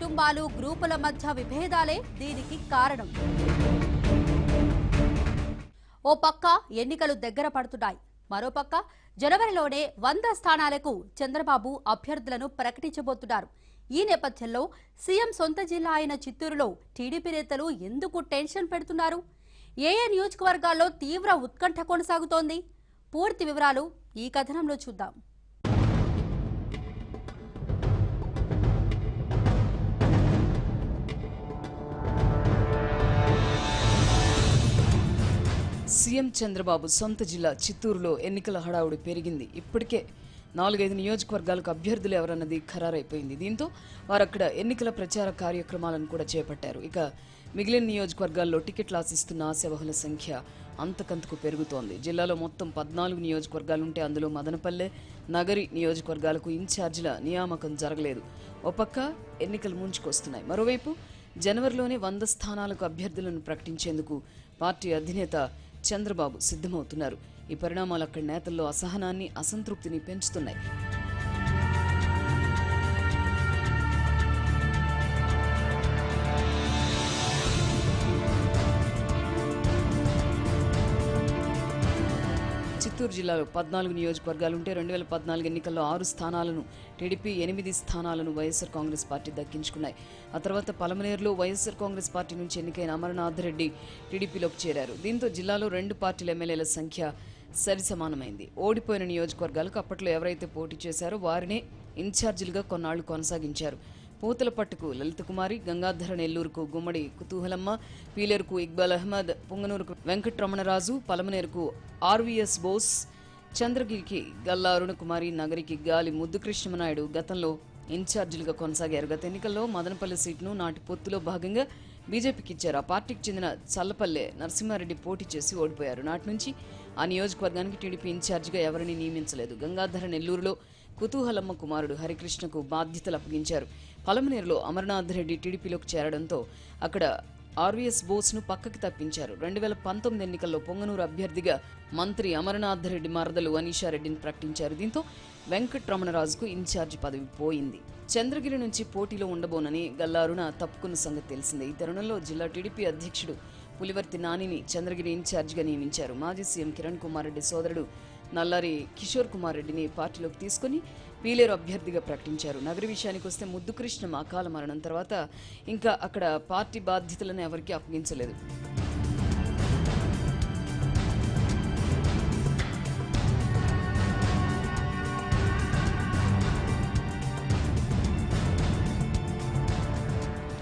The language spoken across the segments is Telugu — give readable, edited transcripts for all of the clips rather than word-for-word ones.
కుటుంబాలు గ్రూపుల మధ్య విభేదాలే దీనికి కారణం. ఓ పక్క ఎన్నికలు దగ్గర పడుతున్నాయి, మరోపక్క జనవరిలోనే 100 స్థానాలకు చంద్రబాబు అభ్యర్థులను ప్రకటించబోతున్నారు. ఈ నేపథ్యంలో సీఎం సొంత జిల్లా అయిన చిత్తూరులో టీడీపీ నేతలు ఎందుకు టెన్షన్ పెడుతున్నారు? ఏ నియోజకవర్గాల్లో తీవ్ర ఉత్కంఠ కొనసాగుతోంది? పూర్తి వివరాలు ఈ కథనంలో చూద్దాం. సీఎం చంద్రబాబు సొంత జిల్లా చిత్తూరులో ఎన్నికల హడావుడి పెరిగింది. ఇప్పటికే 4-5 నియోజకవర్గాలకు అభ్యర్థులు ఎవరన్నది ఖరారైపోయింది. దీంతో వారక్కడ ఎన్నికల ప్రచార కార్యక్రమాలను కూడా చేపట్టారు. ఇక మిగిలిన నియోజకవర్గాల్లో టికెట్లు ఆశిస్తున్న ఆశావహుల సంఖ్య అంతకంతకు పెరుగుతోంది. జిల్లాలో మొత్తం 14 నియోజకవర్గాలుంటే అందులో మదనపల్లె, నగరి నియోజకవర్గాలకు ఇన్ఛార్జీల నియామకం జరగలేదు. ఓ పక్క ఎన్నికలు ముంచుకొస్తున్నాయి, మరోవైపు జనవరిలోనే 100 స్థానాలకు అభ్యర్థులను ప్రకటించేందుకు పార్టీ అధినేత చంద్రబాబు సిద్ధమవుతున్నారు. ఈ పరిణామాలు అక్కడి నేతల్లో అసహనాన్ని, అసంతృప్తిని పెంచుతున్నాయి. చిత్తూరు జిల్లాలో 14 నియోజకవర్గాలుంటే 2014 ఎన్నికల్లో 6 స్థానాలను టీడీపీ, 8 స్థానాలను వైఎస్ఆర్ కాంగ్రెస్ పార్టీ దక్కించుకున్నాయి. ఆ తర్వాత పలమనేరులో వైఎస్ఆర్ కాంగ్రెస్ పార్టీ నుంచి ఎన్నికైన అమరనాథ్ రెడ్డి టీడీపీలోకి చేరారు. దీంతో జిల్లాలో 2 పార్టీల ఎమ్మెల్యేల సంఖ్య సరిసమానమైంది. ఓడిపోయిన నియోజకవర్గాలకు అప్పట్లో ఎవరైతే పోటీ చేశారో వారినే ఇన్ఛార్జీలుగా కొన్నాళ్లు కొనసాగించారు. పూతలపట్టుకు లలిత కుమారి, గంగాధర నెల్లూరుకు గుమ్మడి కుతూహలమ్మ, పీలేరుకు ఇక్బాల్ అహ్మద్, పుంగనూరుకు వెంకటరమణరాజు, పలమనేరుకు ఆర్వీఎస్ బోస్, చంద్రగిరికి గల్లా అరుణకుమారి, నగరికి గాలి ముద్దుకృష్ణమనాయుడు గతంలో ఇన్ఛార్జీలుగా కొనసాగారు. గత ఎన్నికల్లో మదనపల్లి సీటును నాటి పొత్తులో భాగంగా బీజేపీకి ఇచ్చారు. ఆ పార్టీకి చెందిన చల్లపల్లె నరసింహారెడ్డి పోటీ చేసి ఓడిపోయారు. నాటి నుంచి ఆ నియోజకవర్గానికి టీడీపీ ఇన్ఛార్జిగా ఎవరిని నియమించలేదు. గంగాధర నెల్లూరులో కుతూహలమ్మ కుమారుడు హరికృష్ణకు బాధ్యతలు అప్పగించారు. పలమనేరులో అమరనాథ్ రెడ్డి టీడీపీలోకి చేరడంతో అక్కడ ఆర్వీఎస్ బోస్ను పక్కకి తప్పించారు. 2019 ఎన్నికల్లో పొంగనూరు అభ్యర్థిగా మంత్రి అమరనాథ్ రెడ్డి మరదలు అనీషారెడ్డిని ప్రకటించారు. దీంతో వెంకటరమణరాజుకు ఇన్ఛార్జి పదవి పోయింది. చంద్రగిరి నుంచి పోటీలో ఉండబోనని గల్లారున తప్పుకున్న సంగతి తెలిసిందే. ఈ తరుణంలో జిల్లా టీడీపీ అధ్యక్షుడు పులివర్తి నానిని చంద్రగిరి ఇన్ఛార్జిగా నియమించారు. మాజీ సీఎం కిరణ్ కుమార్ రెడ్డి సోదరుడు నల్లారి కిషోర్ కుమార్ రెడ్డిని పార్టీలోకి తీసుకుని పీలేరు అభ్యర్థిగా ప్రకటించారు. నగరి విషయానికి వస్తే ముద్దుకృష్ణం అకాల మరణం తర్వాత ఇంకా అక్కడ పార్టీ బాధ్యతలను ఎవరికీ అప్పగించలేదు.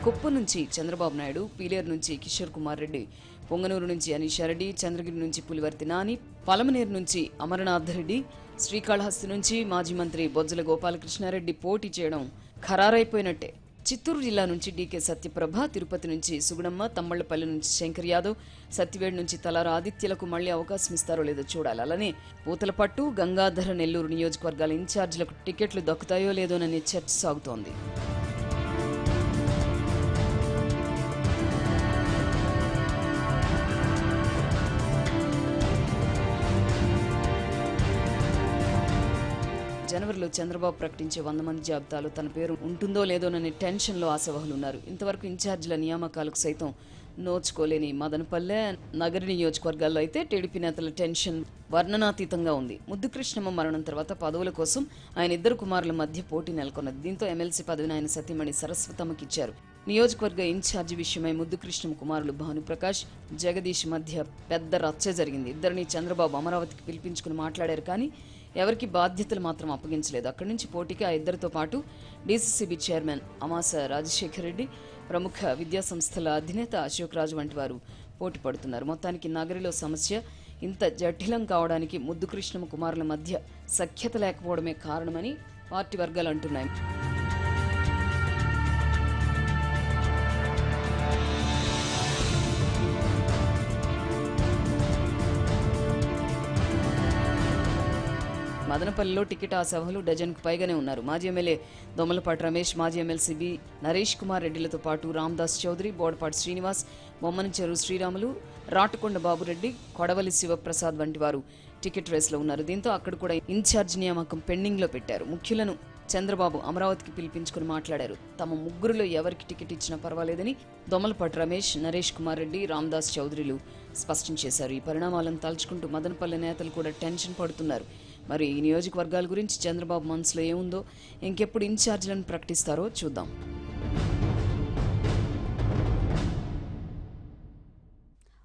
కుప్పం నుంచి చంద్రబాబు నాయుడు, పీలేరు నుంచి కిషోర్ కుమార్ రెడ్డి, పొంగనూరు నుంచి అనీషారెడ్డి, చంద్రగిరి నుంచి పులివర్తి నాని, పలమనేరు నుంచి అమరనాథ్ రెడ్డి, శ్రీకాళహస్తి నుంచి మాజీ మంత్రి బొజ్జల గోపాలకృష్ణారెడ్డి పోటీ చేయడం ఖరారైపోయినట్టే. చిత్తూరు జిల్లా నుంచి డీకే సత్యప్రభ, తిరుపతి నుంచి సుగుణమ్మ, తమ్మళ్లపల్లి నుంచి శంకర్ యాదవ్, సత్తివేడు నుంచి తలార ఆదిత్యలకు మళ్లీ అవకాశం ఇస్తారో లేదో చూడాలి. అలానే పూతలపట్టు, గంగాధర నెల్లూరు నియోజకవర్గాల ఇన్ఛార్జీలకు టికెట్లు దక్కుతాయో లేదోననే చర్చ సాగుతోంది. జనవరిలో చంద్రబాబు ప్రకటించే 100 మంది జాబితాలో తన పేరు ఉంటుందో లేదోననే టెన్షన్లో ఆశావహులు ఉన్నారు. ఇంతవరకు ఇన్ఛార్జీల నియామకాలకు సైతం నోచుకోలేని మదనపల్లె, నగరి నియోజకవర్గాల్లో అయితే టీడీపీ నేతల టెన్షన్ వర్ణనాతీతంగా ఉంది. ముద్దుకృష్ణమ్మ మరణం తర్వాత పదవుల కోసం ఆయన 2 కుమారుల మధ్య పోటీ నెలకొన్నది. దీంతో ఎమ్మెల్సీ పదవిని ఆయన సతీమణి సరస్వతమ్మకిచ్చారు. నియోజకవర్గ ఇన్ఛార్జి విషయమై ముద్దుకృష్ణం కుమారులు భానుప్రకాష్, జగదీష్ మధ్య పెద్ద రచ్చ జరిగింది. ఇద్దరిని చంద్రబాబు అమరావతికి పిలిపించుకుని మాట్లాడారు, కానీ ఎవరికి బాధ్యతలు మాత్రం అప్పగించలేదు. అక్కడి నుంచి పోటీకి ఆ ఇద్దరితో పాటు డీసీసీబీ చైర్మన్ అమాస రాజశేఖర్ రెడ్డి, ప్రముఖ విద్యాసంస్థల అధినేత అశోక్ రాజు వంటి వారు పోటీ పడుతున్నారు. మొత్తానికి నగరిలో సమస్య ఇంత జటిలం కావడానికి ముద్దుకృష్ణం కుమారుల మధ్య సఖ్యత లేకపోవడమే కారణమని పార్టీ వర్గాలు అంటున్నాయి. మదనపల్లిలో టికెట్ ఆశావహులు డజన్కు పైగానే ఉన్నారు. మాజీ ఎమ్మెల్యే దొమ్మలపాటి రమేష్, మాజీ ఎమ్మెల్సీ బి నరేష్ కుమార్ రెడ్డిలతో పాటు రామదాస్ చౌదరి, బోడపాటి శ్రీనివాస్, బొమ్మనచెరు శ్రీరాములు, రాటకొండ బాబురెడ్డి, కొడవలి శివప్రసాద్ వంటి వారు టికెట్ రేసులో ఉన్నారు. దీంతో అక్కడ కూడా ఇన్ఛార్జ్ నియామకం పెండింగ్లో పెట్టారు. ముఖ్యులను చంద్రబాబు అమరావతికి పిలిపించుకుని మాట్లాడారు. తమ ముగ్గురులో ఎవరికి టికెట్ ఇచ్చినా పర్వాలేదని దొమ్మలపాటి రమేష్, నరేష్ కుమార్ రెడ్డి, రామదాస్ చౌదరిలు స్పష్టం చేశారు. ఈ పరిణామాలను తలుచుకుంటూ మదనపల్లి నేతలు కూడా టెన్షన్ పడుతున్నారు. మరి ఈ నియోజకవర్గాల గురించి చంద్రబాబు మనసులో ఏముందో, ఇంకెప్పుడు ఇన్ఛార్జీలను ప్రకటిస్తారో చూద్దాం.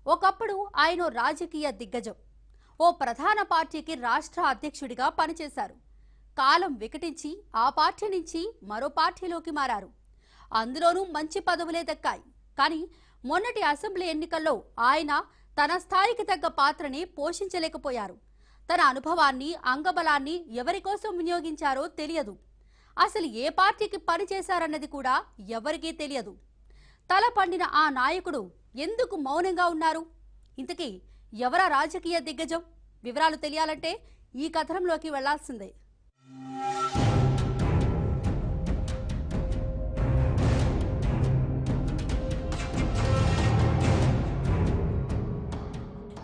ఒకప్పుడు ఆయన రాజకీయ దిగ్గజం. ఓ ప్రధాన పార్టీకి రాష్ట్ర అధ్యక్షుడిగా పనిచేశారు. కాలం వికటించి ఆ పార్టీ నుంచి మరో పార్టీలోకి మారారు. అందులోనూ మంచి పదవులే దక్కాయి. కానీ మొన్నటి అసెంబ్లీ ఎన్నికల్లో ఆయన తన స్థాయికి తగ్గ పాత్రని పోషించలేకపోయారు. తన అనుభవాన్ని, అంగబలాన్ని ఎవరి కోసం వినియోగించారో తెలియదు. అసలు ఏ పార్టీకి పనిచేశారన్నది కూడా ఎవరికీ తెలియదు. తల పండిన ఆ నాయకుడు ఎందుకు మౌనంగా ఉన్నారు? ఇంతకీ ఎవరా రాజకీయ దిగ్గజం? వివరాలు తెలియాలంటే ఈ కథనంలోకి వెళ్లాల్సిందే.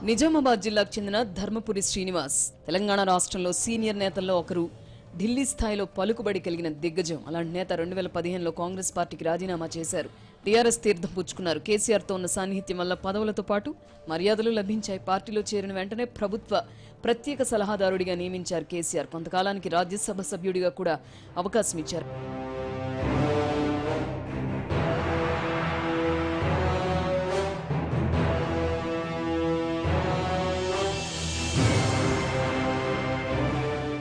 నిజామాబాద్ జిల్లాకు చెందిన ధర్మపురి శ్రీనివాస్ తెలంగాణ రాష్ట్రంలో సీనియర్ నేతల్లో ఒకరు. ఢిల్లీ స్థాయిలో పలుకుబడి కలిగిన దిగ్గజం. అలాంటి నేత 2015లో కాంగ్రెస్ పార్టీకి రాజీనామా చేశారు. టీఆర్ఎస్ తీర్థం పుచ్చుకున్నారు. కేసీఆర్తో ఉన్న సాన్నిహిత్యం వల్ల పదవులతో పాటు మర్యాదలు లభించాయి. పార్టీలో చేరిన వెంటనే ప్రభుత్వ ప్రత్యేక సలహాదారుడిగా నియమించారు కేసీఆర్. కొంతకాలానికి రాజ్యసభ సభ్యుడిగా కూడా అవకాశం ఇచ్చారు.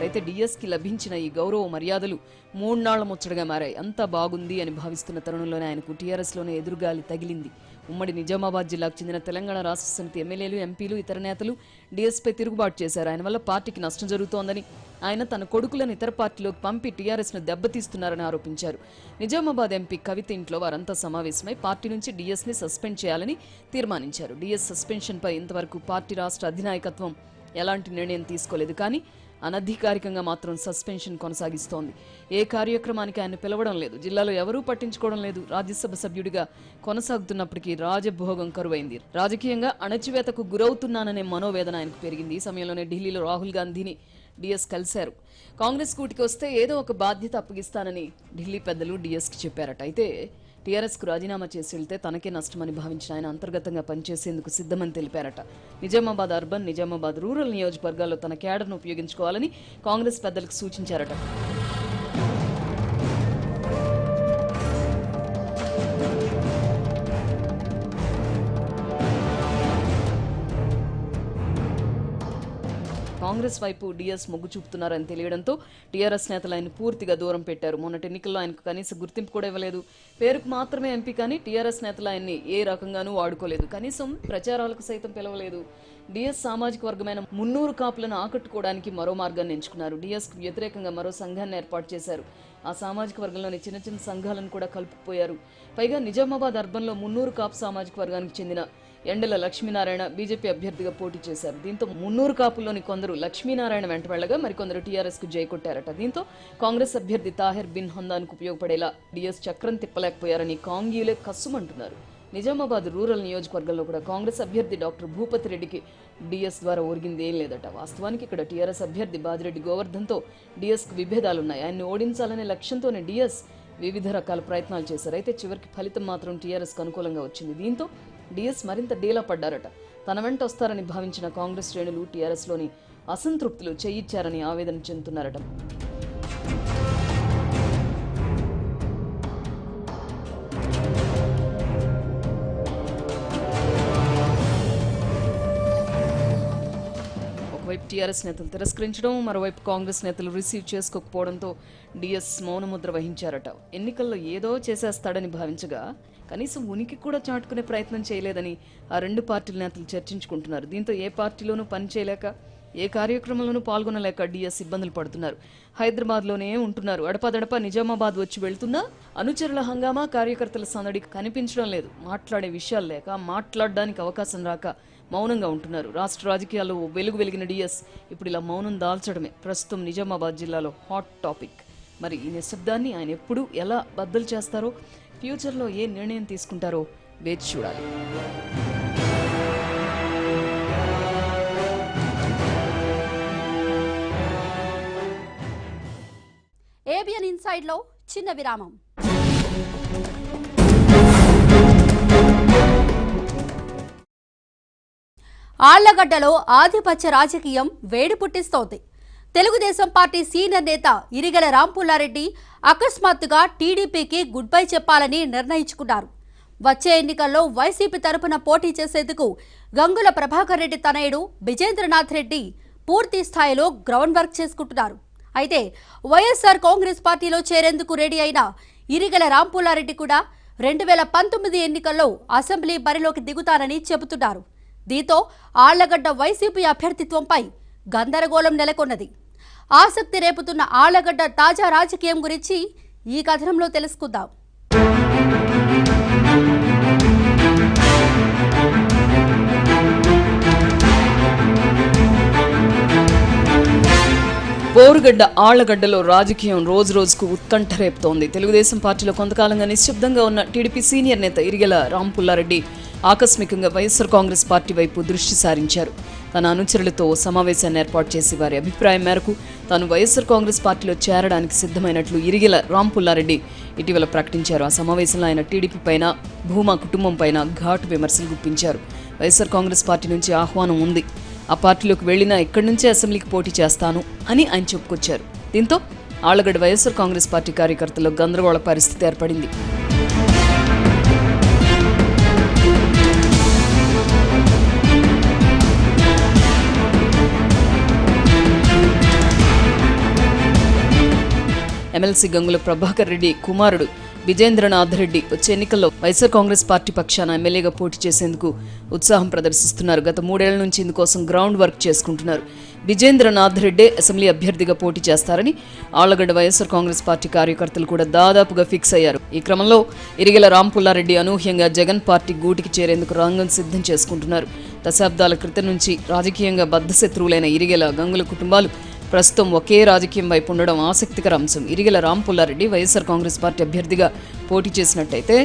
అయితే డిఎస్కి లభించిన ఈ గౌరవ మర్యాదలు 3 నాళ్ల ముచ్చటగా మారాయి. అంతా బాగుంది అని భావిస్తున్న తరుణంలోనే ఆయనకు టీఆర్ఎస్లోనే ఎదురుగాలి తగిలింది. ఉమ్మడి నిజామాబాద్ జిల్లాకు చెందిన తెలంగాణ రాష్ట్ర సమితి ఎమ్మెల్యేలు, ఎంపీలు, ఇతర నేతలు డిఎస్పై తిరుగుబాటు చేశారు. ఆయన వల్ల పార్టీకి నష్టం జరుగుతోందని, ఆయన తన కొడుకులను ఇతర పార్టీలోకి పంపి టీఆర్ఎస్ను దెబ్బతీస్తున్నారని ఆరోపించారు. నిజామాబాద్ ఎంపీ కవిత ఇంట్లో వారంతా సమావేశమై పార్టీ నుంచి డిఎస్ని సస్పెండ్ చేయాలని తీర్మానించారు. డిఎస్ సస్పెన్షన్పై ఇంతవరకు పార్టీ రాష్ట్ర అధినాయకత్వం ఎలాంటి నిర్ణయం తీసుకోలేదు. కానీ అనధికారికంగా మాత్రం సస్పెన్షన్ కొనసాగిస్తోంది. ఏ కార్యక్రమానికి ఆయన పిలవడం లేదు. జిల్లాలో ఎవరూ పట్టించుకోవడం లేదు. రాజ్యసభ సభ్యుడిగా కొనసాగుతున్నప్పటికీ రాజభోగం కరువైంది. రాజకీయంగా అణచివేతకు గురవుతున్నాననే మనోవేదన ఆయనకు పెరిగింది. ఈ సమయంలోనే ఢిల్లీలో రాహుల్ గాంధీని డిఎస్ కలిశారు. కాంగ్రెస్ కూటికి వస్తే ఏదో ఒక బాధ్యత అప్పగిస్తానని ఢిల్లీ పెద్దలు డిఎస్కి చెప్పారట. అయితే టీఆర్ఎస్కు రాజీనామా చేసి వెళ్తే తనకే నష్టమని భావించిన ఆయన అంతర్గతంగా పనిచేసేందుకు సిద్ధమని తెలిపారట. నిజామాబాద్ అర్బన్, నిజామాబాద్ రూరల్ నియోజకవర్గాల్లో తన క్యాడర్ను ఉపయోగించుకోవాలని కాంగ్రెస్ పెద్దలకు సూచించారట. కాంగ్రెస్ వైపు డిఎస్ మొగ్గు చూపుతున్నారని తెలియడంతో టీఆర్ఎస్ నేతలు ఆయన పూర్తిగా దూరం పెట్టారు. మొన్నటి ఎన్నికల్లో ఆయనకు కనీస గుర్తింపు కూడా ఇవ్వలేదు. పేరుకు మాత్రమే ఎంపీ, కానీ టీఆర్ఎస్ నేతలు ఆయన్ని ఏ రకంగానూ వాడుకోలేదు. కనీసం ప్రచారాలకు సైతం పిలవలేదు. డిఎస్ సామాజిక వర్గమైన 300 కాపులను ఆకట్టుకోవడానికి మరో మార్గాన్ని ఎంచుకున్నారు. డిఎస్కు వ్యతిరేకంగా మరో సంఘాన్ని ఏర్పాటు చేశారు. ఆ సామాజిక వర్గంలోని చిన్న చిన్న సంఘాలను కూడా కలుపుకుపోయారు. పైగా నిజామాబాద్ అర్బన్లో 300 కాపు సామాజిక వర్గానికి చెందిన ఎండల లక్ష్మీనారాయణ బీజేపీ అభ్యర్థిగా పోటీ చేశారు. దీంతో 300 కాపుల్లోని కొందరు లక్ష్మీనారాయణ వెంట వెళ్లగా మరికొందరు టీఆర్ఎస్ కు జై కొట్టారట. దీంతో కాంగ్రెస్ అభ్యర్థి తాహిర్ బిన్ హందాన్కు ఉపయోగపడేలా డిఎస్ చక్రం తిప్పలేకపోయారని కాంగ్యూలే కస్సుమంటున్నారు. నిజామాబాద్ రూరల్ నియోజకవర్గంలో కూడా కాంగ్రెస్ అభ్యర్థి డాక్టర్ భూపతి రెడ్డికి డిఎస్ ద్వారా ఒరిగింది ఏం లేదట. వాస్తవానికి ఇక్కడ టీఆర్ఎస్ అభ్యర్థి బాజిరెడ్డి గోవర్ధన్తో డిఎస్కు విభేదాలున్నాయి. ఆయన్ని ఓడించాలనే లక్ష్యంతోనే డిఎస్ వివిధ రకాల ప్రయత్నాలు చేశారు. అయితే చివరికి ఫలితం మాత్రం టీఆర్ఎస్కు అనుకూలంగా వచ్చింది. దీంతో డిఎస్ మరింత డీలా పడ్డారట. తన వెంట వస్తారని భావించిన కాంగ్రెస్ శ్రేణులు టీఆర్ఎస్లోని అసంతృప్తులు చేయిచ్చారని ఆవేదన చెందుతున్నారట. ఒకవైపు టీఆర్ఎస్ నేతలు తిరస్కరించడం, మరోవైపు కాంగ్రెస్ నేతలు రిసీవ్ చేసుకోకపోవడంతో డిఎస్ మౌనముద్ర వహించారట. ఎన్నికల్లో ఏదో చేసేస్తాడని భావించగా కనీసం ఉనికి కూడా చాటుకునే ప్రయత్నం చేయలేదని ఆ రెండు పార్టీల నేతలు చర్చించుకుంటున్నారు. దీంతో ఏ పార్టీలోనూ పనిచేయలేక, ఏ కార్యక్రమంలోనూ పాల్గొనలేక డిఎస్ ఇబ్బందులు పడుతున్నారు. హైదరాబాద్లోనే ఉంటున్నారు. అడపాదడప నిజామాబాద్ వచ్చి వెళ్తున్నా అనుచరుల హంగామా, కార్యకర్తల సందడి కనిపించడం లేదు. మాట్లాడే విషయాలు లేక, మాట్లాడడానికి అవకాశం రాక మౌనంగా ఉంటున్నారు. రాష్ట్ర రాజకీయాల్లో వెలుగు వెలిగిన డిఎస్ ఇప్పుడు ఇలా మౌనం దాల్చడమే ప్రస్తుతం నిజామాబాద్ జిల్లాలో హాట్ టాపిక్. మరి ఈ నిశ్శబ్దాన్ని ఆయన ఎప్పుడు ఎలా బద్దలు చేస్తారో, ఫ్యూచర్లో ఏ నిర్ణయం తీసుకుంటారో వేచి చూడాలి. ఏబిఎన్ ఏబిఎన్ ఇన్సైడ్ లో చిన్న విరామం. ఆళ్లగడ్డలో ఆధిపత్య రాజకీయం వేడి పుట్టిస్తోంది. తెలుగుదేశం పార్టీ సీనియర్ నేత ఇరిగెల రాంపుల్లారెడ్డి అకస్మాత్తుగా టీడీపీకి గుడ్ బై చెప్పాలని నిర్ణయించుకున్నారు. వచ్చే ఎన్నికల్లో వైసీపీ తరపున పోటీ చేసేందుకు గంగుల ప్రభాకర్ రెడ్డి తనయుడు విజేంద్రనాథ్ రెడ్డి పూర్తి స్థాయిలో గ్రౌండ్ వర్క్ చేసుకుంటున్నారు. అయితే వైఎస్ఆర్ కాంగ్రెస్ పార్టీలో చేరేందుకు రెడీ అయిన ఇరిగెల రాంపుల్లారెడ్డి కూడా 2019 ఎన్నికల్లో అసెంబ్లీ బరిలోకి దిగుతారని చెబుతున్నారు. దీంతో ఆళ్లగడ్డ వైసీపీ అభ్యర్థిత్వంపై గందరగోళం నెలకొన్నది. ఆసక్తి రేపుతున్న ఆళ్లగడ్డ తాజా రాజకీయం గురించి ఈ కథనంలో తెలుసుకుందాం. బోరుగడ్డ ఆళ్లగడ్డలో రాజకీయం రోజు రోజుకు ఉత్కంఠ రేపుతోంది. తెలుగుదేశం పార్టీలో కొంతకాలంగా నిశ్శబ్దంగా ఉన్న టీడీపీ సీనియర్ నేత ఇరిగెల రాంపుల్లారెడ్డి ఆకస్మికంగా వైఎస్ఆర్ కాంగ్రెస్ పార్టీ వైపు దృష్టి సారించారు. తన అనుచరులతో సమావేశాన్ని ఏర్పాటు చేసి వారి అభిప్రాయం మేరకు తాను వైఎస్ఆర్ కాంగ్రెస్ పార్టీలో చేరడానికి సిద్ధమైనట్లు ఇరిగెల రాంపుల్లారెడ్డి ఇటీవల ప్రకటించారు. ఆ సమావేశంలో ఆయన టీడీపీ పైన, భూమా కుటుంబం పైన ఘాటు విమర్శలు గుప్పించారు. వైఎస్ఆర్ కాంగ్రెస్ పార్టీ నుంచి ఆహ్వానం ఉంది, ఆ పార్టీలోకి వెళ్లినా ఇక్కడి నుంచే అసెంబ్లీకి పోటీ చేస్తాను అని ఆయన చెప్పుకొచ్చారు. దీంతో ఆళ్లగడ్డ వైఎస్ఆర్ కాంగ్రెస్ పార్టీ కార్యకర్తల్లో గందరగోళ పరిస్థితి ఏర్పడింది. ఎమ్మెల్సీ గంగుల ప్రభాకర్ రెడ్డి కుమారుడు విజేంద్రనాథ్ రెడ్డి వచ్చే ఎన్నికల్లో వైఎస్ఆర్ కాంగ్రెస్ పార్టీ పక్షాన ఎమ్మెల్యేగా పోటీ చేసేందుకు ఉత్సాహం ప్రదర్శిస్తున్నారు. గత 3 ఏళ్ల నుంచి ఇందుకోసం గ్రౌండ్ వర్క్ చేసుకుంటున్నారు. విజేంద్రనాథ్ రెడ్డి అసెంబ్లీ అభ్యర్థిగా పోటీ చేస్తారని ఆళ్లగడ్డ వైఎస్ఆర్ కాంగ్రెస్ పార్టీ కార్యకర్తలు కూడా దాదాపుగా ఫిక్స్ అయ్యారు. ఈ క్రమంలో ఇరిగెల రాంపుల్లారెడ్డి అనూహ్యంగా జగన్ పార్టీ గూటికి చేరేందుకు రంగం సిద్ధం చేసుకుంటున్నారు. దశాబ్దాల క్రితం నుంచి రాజకీయంగా బద్ధశత్రువులైన ఇరిగెల, గంగుల కుటుంబాలు ప్రస్తుతం ఒకే రాజకీయం వైపు ఉండడం ఆసక్తికర అంశం. ఇరిగెల రాంపుల్లారెడ్డి వైఎస్ఆర్ కాంగ్రెస్ పార్టీ అభ్యర్థిగా పోటీ చేసినట్టయితే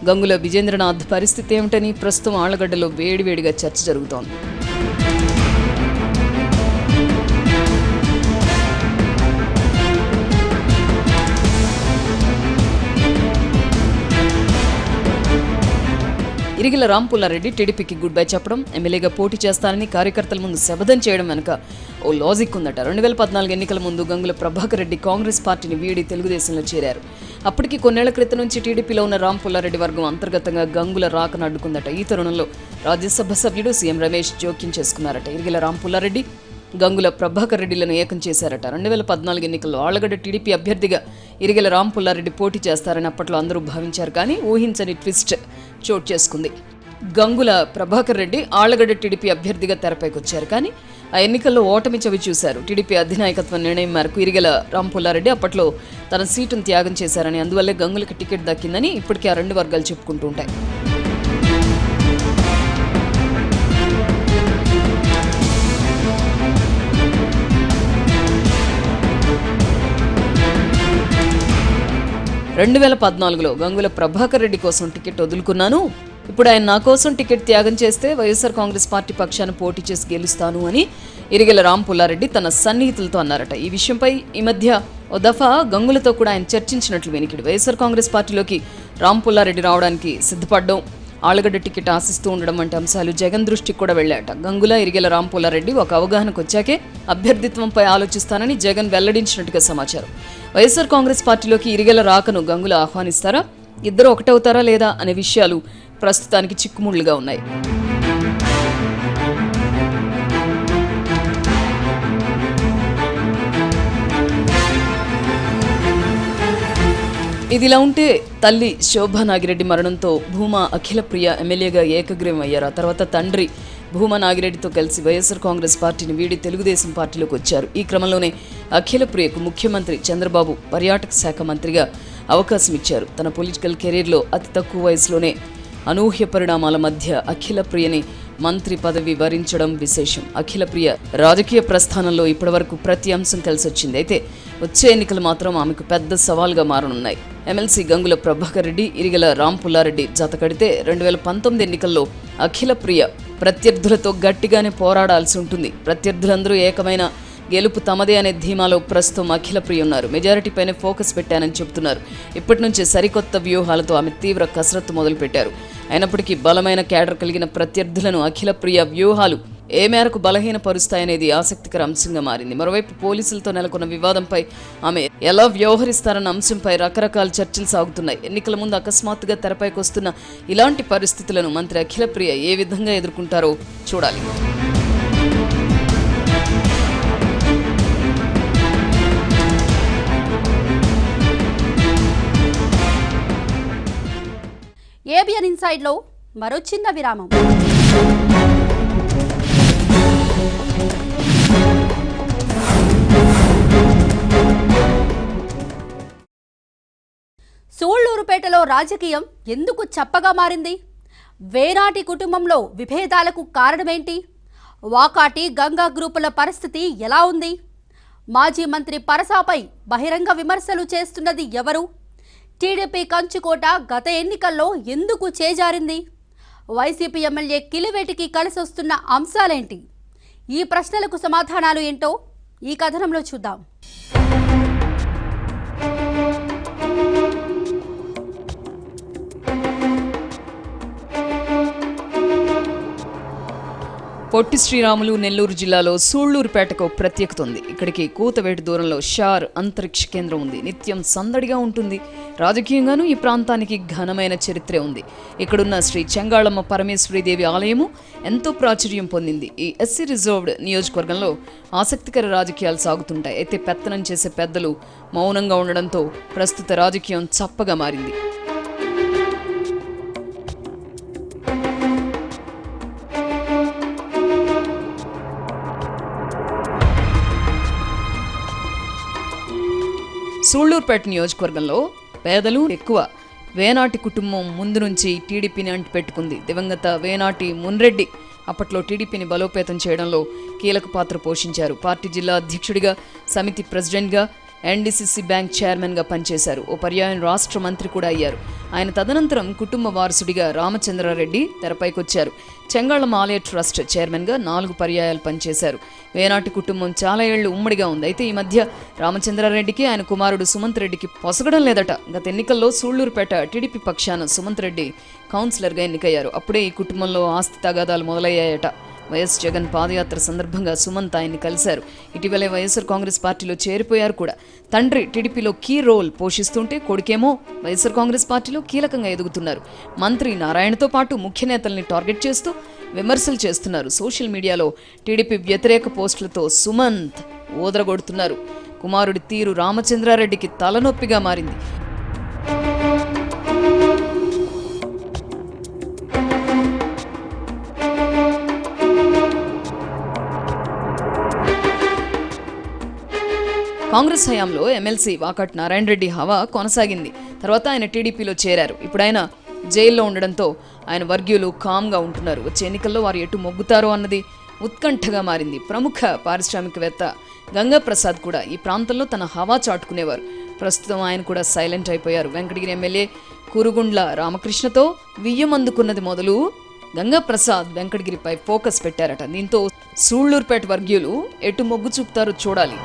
గంగుల విజేంద్రనాథ్ పరిస్థితి ఏమిటని ప్రస్తుతం ఆళ్లగడ్డలో వేడివేడిగా చర్చ జరుగుతోంది. ఇరిగెల రాంపుల్లారెడ్డి టీడీపీకి గుడ్ బై చెప్పడం, ఎమ్మెల్యేగా పోటీ చేస్తానని కార్యకర్తల ముందు శపథం చేయడం వెనుక ఓ లాజిక్ ఉందట. 2014 ఎన్నికల ముందు గంగుల ప్రభాకర్ రెడ్డి కాంగ్రెస్ పార్టీని వీడి తెలుగుదేశంలో చేరారు. అప్పటికి కొన్నేళ్ల క్రితం నుంచి టీడీపీలో ఉన్న రాంపుల్లారెడ్డి వర్గం అంతర్గతంగా గంగుల రాకను అడ్డుకుందట. ఈ తరుణంలో రాజ్యసభ సభ్యుడు సీఎం రమేష్ జోక్యం చేసుకున్నారట. ఇరిగెల రాంపుల్లారెడ్డి, గంగుల ప్రభాకర్ రెడ్డిలను ఏకం చేశారట. 2014 ఎన్నికల్లో ఆళ్లగడ్డ టీడీపీ అభ్యర్థిగా ఇరిగెల రాంపుల్లారెడ్డి పోటీ చేస్తారని అప్పట్లో అందరూ భావించారు. కానీ ఊహించని ట్విస్ట్ చోటు చేసుకుంది. గంగుల ప్రభాకర్ రెడ్డి ఆళ్లగడ్డ టీడీపీ అభ్యర్థిగా తెరపైకి వచ్చారు. కానీ ఆ ఎన్నికల్లో ఓటమి చవి చూశారు. టీడీపీ అధినాయకత్వం నిర్ణయం మేరకు ఇరిగెల రాంపుల్లారెడ్డి అప్పట్లో తన సీటును త్యాగం చేశారని, అందువల్లే గంగులకి టికెట్ దక్కిందని ఇప్పటికీ ఆ రెండు వర్గాలు చెప్పుకుంటూ ఉంటాయి. రెండు 2014లో గంగుల ప్రభాకర్ రెడ్డి కోసం టికెట్ వదులుకున్నాను, ఇప్పుడు ఆయన నా కోసం టికెట్ త్యాగం చేస్తే వైఎస్ఆర్ కాంగ్రెస్ పార్టీ పక్షాన పోటీ చేసి గెలుస్తాను అని ఇరిగెల రాంపుల్లారెడ్డి తన సన్నిహితులతో అన్నారట. ఈ విషయంపై ఈ మధ్య ఓ దఫా గంగులతో కూడా ఆయన చర్చించినట్లు వినికిడి. వైఎస్ఆర్ కాంగ్రెస్ పార్టీలోకి రాంపుల్లారెడ్డి రావడానికి సిద్ధపడ్డం, ఆళ్లగడ్డ టికెట్ ఆశిస్తూ ఉండడం వంటి అంశాలు జగన్ దృష్టికి కూడా వెళ్లాట. గంగుల, ఇరిగెల రాంపుల్లారెడ్డి ఒక అవగాహనకు వచ్చాకే అభ్యర్థిత్వంపై ఆలోచిస్తానని జగన్ వెల్లడించినట్టుగా సమాచారం. వైఎస్ఆర్ కాంగ్రెస్ పార్టీలోకి ఇరిగెల రాకను గంగుల ఆహ్వానిస్తారా, ఇద్దరు ఒకటవుతారా లేదా అనే విషయాలు ప్రస్తుతానికి చిక్కుముళ్లుగా ఉన్నాయి. ఇదిలా ఉంటే తల్లి శోభా నాగిరెడ్డి మరణంతో భూమా అఖిలప్రియ ఎమ్మెల్యేగా ఏకగ్రీవం అయ్యారు. ఆ తర్వాత తండ్రి భూమా నాగిరెడ్డితో కలిసి వైఎస్ఆర్ కాంగ్రెస్ పార్టీని వీడి తెలుగుదేశం పార్టీలోకి వచ్చారు. ఈ క్రమంలోనే అఖిలప్రియకు ముఖ్యమంత్రి చంద్రబాబు పర్యాటక శాఖ మంత్రిగా అవకాశం ఇచ్చారు. తన పొలిటికల్ కెరీర్లో అతి తక్కువ వయసులోనే అనూహ్య పరిణామాల మధ్య అఖిలప్రియని మంత్రి పదవి వరించడం విశేషం. అఖిలప్రియ రాజకీయ ప్రస్థానంలో ఇప్పటివరకు ప్రతి అంశం కలిసొచ్చింది. అయితే వచ్చే ఎన్నికలు మాత్రం ఆమెకు పెద్ద సవాల్గా మారనున్నాయి. ఎమ్మెల్సీ గంగుల ప్రభాకర్ రెడ్డి, ఇరిగెల రాంపుల్లారెడ్డి జత కడితే 2019 ఎన్నికల్లో అఖిలప్రియ ప్రత్యర్థులతో గట్టిగానే పోరాడాల్సి ఉంటుంది. ప్రత్యర్థులందరూ ఏకమైన గెలుపు తమదే అనే ధీమాలో ప్రస్తుతం అఖిలప్రియ ఉన్నారు. మెజారిటీపైనే ఫోకస్ పెట్టానని చెబుతున్నారు. ఇప్పటి నుంచే సరికొత్త వ్యూహాలతో ఆమె తీవ్ర కసరత్తు మొదలుపెట్టారు. అయినప్పటికీ బలమైన క్యాడర్ కలిగిన ప్రత్యర్థులను అఖిలప్రియ వ్యూహాలు ఏ మేరకు బలహీనపరుస్తాయనేది ఆసక్తికర అంశంగా మారింది. మరోవైపు పోలీసులతో నెలకొన్న వివాదంపై ఆమె ఎలా వ్యవహరిస్తారన్న అంశంపై రకరకాల చర్చలు సాగుతున్నాయి. ఎన్నికల ముందు అకస్మాత్తుగా తెరపైకి వస్తున్న ఇలాంటి పరిస్థితులను మంత్రి అఖిలప్రియ ఏ విధంగా ఎదుర్కొంటారో చూడాలి. ఏబిఎన్ ఇన్సైడ్లో మరో చిన్న విరామం. సూళ్లూరుపేటలో రాజకీయం ఎందుకు చప్పగా మారింది? వేనాటి కుటుంబంలో విభేదాలకు కారణమేంటి? వాకాటి గంగా గ్రూపుల పరిస్థితి ఎలా ఉంది? మాజీ మంత్రి పరసాపై బహిరంగ విమర్శలు చేస్తున్నది ఎవరు? టీడీపీ కంచుకోట గత ఎన్నికల్లో ఎందుకు చేజారింది? YCP MLA కిలివేటికి కలిసొస్తున్న అంశాలేంటి? ఈ ప్రశ్నలకు సమాధానాలు ఏంటో ఈ కథనంలో చూద్దాం. పొట్టి శ్రీరాములు నెల్లూరు జిల్లాలో సూళ్లూరుపేటకు ప్రత్యేకత ఉంది. ఇక్కడికి కూతవేటు దూరంలో షార్ అంతరిక్ష కేంద్రం ఉంది. నిత్యం సందడిగా ఉంటుంది. రాజకీయంగానూ ఈ ప్రాంతానికి ఘనమైన చరిత్రే ఉంది. ఇక్కడున్న శ్రీ చెంగాళమ్మ పరమేశ్వరీదేవి ఆలయము ఎంతో ప్రాచుర్యం పొందింది. ఈ ఎస్సీ రిజర్వ్డ్ నియోజకవర్గంలో ఆసక్తికర రాజకీయాలు సాగుతుంటాయి. అయితే పెత్తనం చేసే పెద్దలు మౌనంగా ఉండడంతో ప్రస్తుత రాజకీయం చప్పగా మారింది. సూళ్లూరుపేట నియోజకవర్గంలో పేదలు ఎక్కువ. వేనాటి కుటుంబం ముందు నుంచి టీడీపీని అంటిపెట్టుకుంది. దివంగత వేనాటి మున్రెడ్డి అప్పట్లో టీడీపీని బలోపేతం చేయడంలో కీలక పాత్ర పోషించారు. పార్టీ జిల్లా అధ్యక్షుడిగా, సమితి ప్రెసిడెంట్గా, ఎన్డీసీసీ బ్యాంక్ చైర్మన్గా పనిచేశారు. ఓ పర్యాయం రాష్ట్ర మంత్రి కూడా అయ్యారు. ఆయన తదనంతరం కుటుంబ వారసుడిగా రామచంద్రారెడ్డి తెరపైకొచ్చారు. చెంగాళమ్మ ఆలయ ట్రస్ట్ చైర్మన్గా 4 పర్యాయాలు పనిచేశారు. వేనాటి కుటుంబం చాలా ఏళ్లు ఉమ్మడిగా ఉంది. అయితే ఈ మధ్య రామచంద్రారెడ్డికి ఆయన కుమారుడు సుమంత్ రెడ్డికి పొసగడం లేదట. గత ఎన్నికల్లో సూళ్లూరుపేట టీడీపీ పక్షాన సుమంత్ రెడ్డి కౌన్సిలర్గా ఎన్నికయ్యారు. అప్పుడే ఈ కుటుంబంలో ఆస్తి తగాదాలు మొదలయ్యాయట. వైఎస్ జగన్ పాదయాత్ర సందర్భంగా సుమంత్ ఆయన్ని కలిశారు. ఇటీవలే వైఎస్ఆర్ కాంగ్రెస్ పార్టీలో చేరిపోయారు కూడా. తండ్రి టీడీపీలో కీ రోల్ పోషిస్తుంటే కొడుకేమో వైఎస్ఆర్ కాంగ్రెస్ పార్టీలో కీలకంగా ఎదుగుతున్నారు. మంత్రి నారాయణతో పాటు ముఖ్య నేతల్ని టార్గెట్ చేస్తూ విమర్శలు చేస్తున్నారు. సోషల్ మీడియాలో టీడీపీ వ్యతిరేక పోస్టులతో సుమంత్ ఊదరగొడుతున్నారు. కుమారుడి తీరు రామచంద్రారెడ్డికి తలనొప్పిగా మారింది. కాంగ్రెస్ హయాంలో ఎమ్మెల్సీ వాకాటి నారాయణ రెడ్డి హవా కొనసాగింది. తర్వాత ఆయన టీడీపీలో చేరారు. ఇప్పుడు ఆయన జైల్లో ఉండడంతో ఆయన వర్గీయులు కామ్గా ఉంటున్నారు. వచ్చే ఎన్నికల్లో వారు ఎటు మొగ్గుతారో అన్నది ఉత్కంఠగా మారింది. ప్రముఖ పారిశ్రామికవేత్త గంగా ప్రసాద్ కూడా ఈ ప్రాంతంలో తన హవా చాటుకునేవారు. ప్రస్తుతం ఆయన కూడా సైలెంట్ అయిపోయారు. వెంకటగిరి ఎమ్మెల్యే కురుగుండ్ల రామకృష్ణతో వియ్యం అందుకున్నది మొదలు గంగా ప్రసాద్ వెంకటగిరిపై ఫోకస్ పెట్టారట. దీంతో సూళ్లూరుపేట వర్గీయులు ఎటు మొగ్గు చూపుతారో చూడాలి.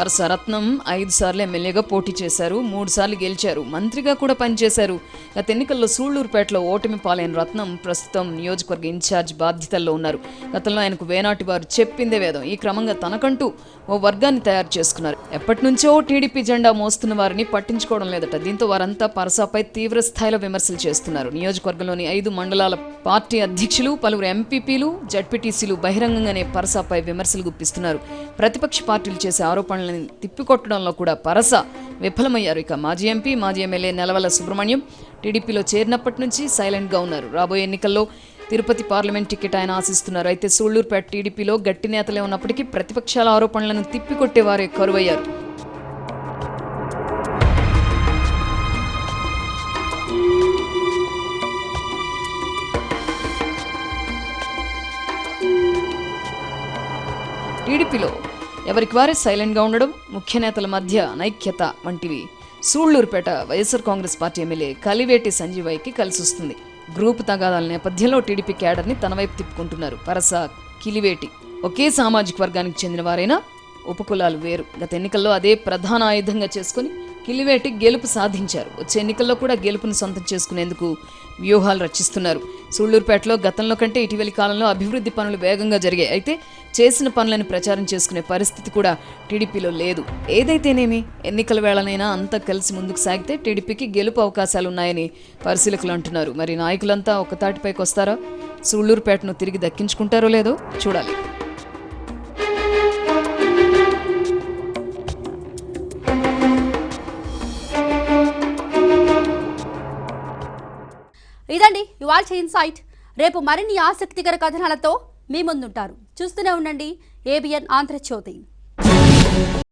పరసరత్నం 5 సార్లు ఎమ్మెల్యేగా పోటీ చేశారు. 3 సార్లు గెలిచారు. మంత్రిగా కూడా పనిచేశారు. గత ఎన్నికల్లో సూళ్లూరుపేటలో ఓటమి పాలైన రత్నం ప్రస్తుతం నియోజకవర్గ ఇన్ఛార్జ్ బాధ్యతల్లో ఉన్నారు. గతంలో ఆయనకు వేనాటి వారు చెప్పిందే వేదం. ఈ క్రమంగా తనకంటూ ఓ వర్గాన్ని తయారు చేసుకున్నారు. ఎప్పటి నుంచో టీడీపీ జెండా మోస్తున్న వారిని పట్టించుకోవడం లేదట. దీంతో వారంతా పరసాపై తీవ్ర స్థాయిలో విమర్శలు చేస్తున్నారు. నియోజకవర్గంలోని 5 మండలాల పార్టీ అధ్యక్షులు, పలువురు ఎంపీపీలు, జడ్పీటీసీలు బహిరంగంగానే పరసాపై విమర్శలు గుప్పిస్తున్నారు. ప్రతిపక్ష పార్టీలు చేసే ఆరోపణలను తిప్పికొట్టడంలో కూడా పరస విఫలమయ్యారు. ఇక మాజీ ఎంపీ, మాజీ ఎమ్మెల్యే నెలవల సుబ్రహ్మణ్యం టీడీపీలో చేరినప్పటి నుంచి సైలెంట్గా ఉన్నారు. రాబోయే ఎన్నికల్లో తిరుపతి పార్లమెంట్ టికెట్ ఆయన ఆశిస్తున్నారు. అయితే సూళ్లూరుపేట టీడీపీలో గట్టి నేతలే ఉన్నప్పటికీ ప్రతిపక్షాల ఆరోపణలను తిప్పికొట్టేవారే కరువయ్యారు. టీడీపీలో ఎవరికి వారే సైలెంట్గా ఉండడం, ముఖ్య నేతల మధ్య అనైక్యత వంటివి Sullurupeta YSR Congress party MLA Kaliveti సంజీవయ్యకి కలిసొస్తుంది. గ్రూప్ తగాదాల నేపథ్యంలో టీడీపీ క్యాడర్ని తన వైపు తిప్పుకుంటున్నారు పరస, కిలివేటి. ఒకే సామాజిక వర్గానికి చెందిన వారైనా ఉపకులాలు వేరు. గత ఎన్నికల్లో అదే ప్రధాన ఆయుధంగా చేసుకుని కిలివేటి గెలుపు సాధించారు. వచ్చే ఎన్నికల్లో కూడా గెలుపును సొంతం చేసుకునేందుకు వ్యూహాలు రచిస్తున్నారు. సూళ్లూరుపేటలో గతంలో కంటే ఇటీవలి కాలంలో అభివృద్ధి పనులు వేగంగా జరిగాయి. అయితే చేసిన పనులను ప్రచారం చేసుకునే పరిస్థితి కూడా టీడీపీలో లేదు. ఏదైతేనేమి ఎన్నికల వేళనైనా అంతా కలిసి ముందుకు సాగితే టీడీపీకి గెలుపు అవకాశాలున్నాయని పరిశీలకులు అంటున్నారు. మరి నాయకులంతా ఒక్కతాటిపైకి వస్తారా? సూళ్లూరుపేటను తిరిగి దక్కించుకుంటారో లేదో చూడాలి. ఇదండి ఇవాల్టి ఇన్సైట్. రేపు మరిన్ని ఆసక్తికర కథనాలతో మీ ముందుంటారు. చూస్తూనే ఉండండి ABN ఆంధ్రజ్యోతి.